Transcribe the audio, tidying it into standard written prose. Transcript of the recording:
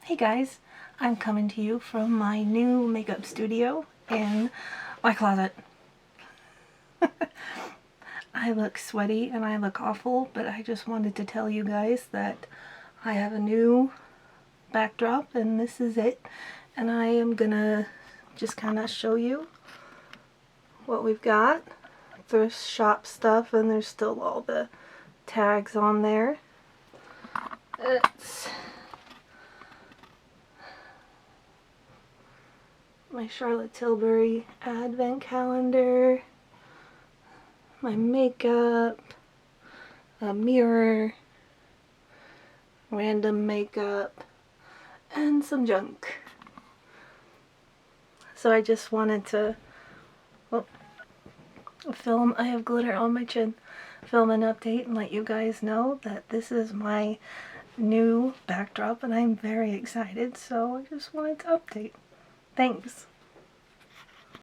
Hey guys, I'm coming to you from my new makeup studio in my closet. I look sweaty and I look awful, but I just wanted to tell you guys that I have a new backdrop and this is it. And I am gonna just kind of show you what we've got. There's shop stuff and there's still all the tags on there. It's my Charlotte Tilbury advent calendar, my makeup, a mirror, random makeup, and some junk. So I just wanted to film, I have glitter on my chin, film an update and let you guys know that this is my new backdrop and I'm very excited, so I just wanted to update. Thanks.